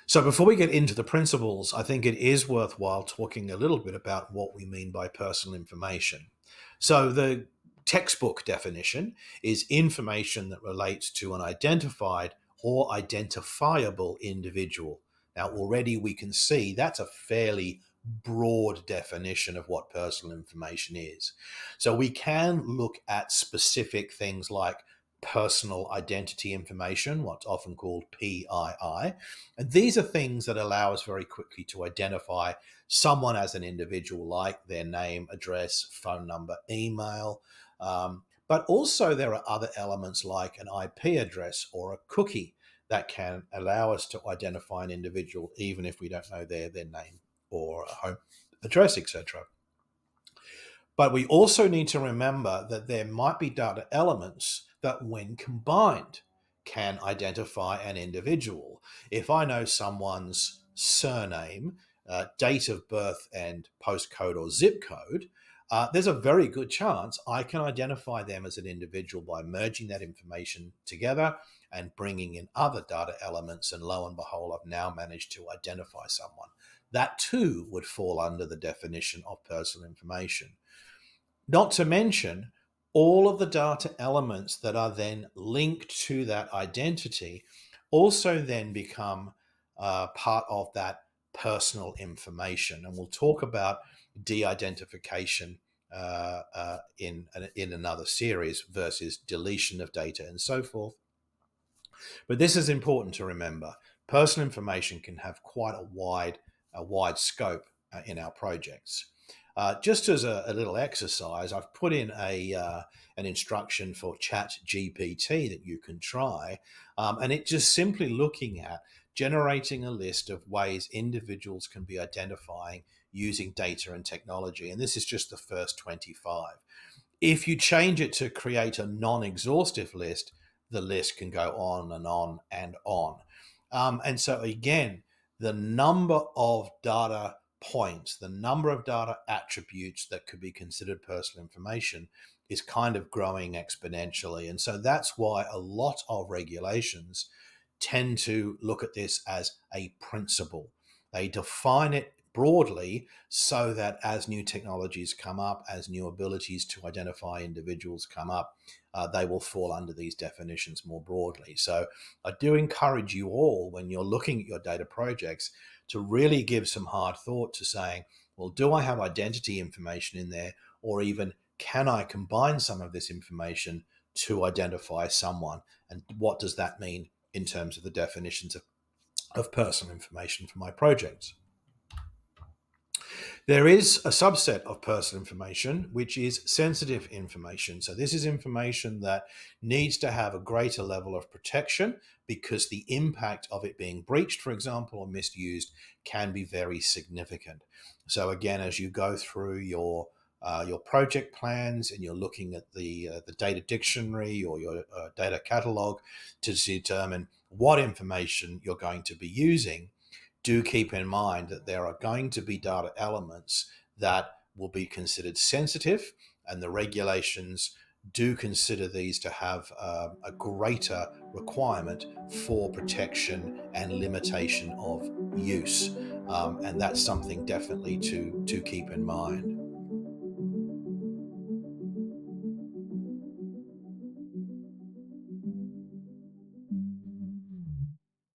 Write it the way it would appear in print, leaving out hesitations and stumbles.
So before we get into the principles, I think it is worthwhile talking a little bit about what we mean by personal information. So the textbook definition is information that relates to an identified or identifiable individual. Now, already we can see that's a fairly broad definition of what personal information is. So we can look at specific things like personal identity information, what's often called PII, and these are things that allow us very quickly to identify someone as an individual, like their name, address, phone number, email. But also, there are other elements like an IP address or a cookie that can allow us to identify an individual, even if we don't know their name or a home address, etc. But we also need to remember that there might be data elements that, when combined, can identify an individual. If I know someone's surname, date of birth, and postcode or zip code, there's a very good chance I can identify them as an individual by merging that information together and bringing in other data elements. And lo and behold, I've now managed to identify someone. That too would fall under the definition of personal information. Not to mention all of the data elements that are then linked to that identity also then become part of that personal information. And we'll talk about de-identification in another series versus deletion of data and so forth. But this is important to remember. Personal information can have quite a wide scope in our projects. Just as a little exercise, I've put in an instruction for Chat GPT that you can try, and it's just simply looking at generating a list of ways individuals can be identifying using data and technology. And this is just the first 25. If you change it to create a non-exhaustive list, the list can go on and on and on. And so again, the number of data points, the number of data attributes that could be considered personal information is kind of growing exponentially. And so that's why a lot of regulations tend to look at this as a principle. They define it broadly so that as new technologies come up, as new abilities to identify individuals come up, they will fall under these definitions more broadly. So I do encourage you all, when you're looking at your data projects, to really give some hard thought to saying, well, do I have identity information in there? Or even, can I combine some of this information to identify someone? And what does that mean in terms of the definitions of personal information for my projects? There is a subset of personal information, which is sensitive information. So this is information that needs to have a greater level of protection because the impact of it being breached, for example, or misused can be very significant. So again, as you go through your project plans and you're looking at the data dictionary or your data catalog to determine what information you're going to be using, do keep in mind that there are going to be data elements that will be considered sensitive, and the regulations do consider these to have a greater requirement for protection and limitation of use. And that's something definitely to keep in mind.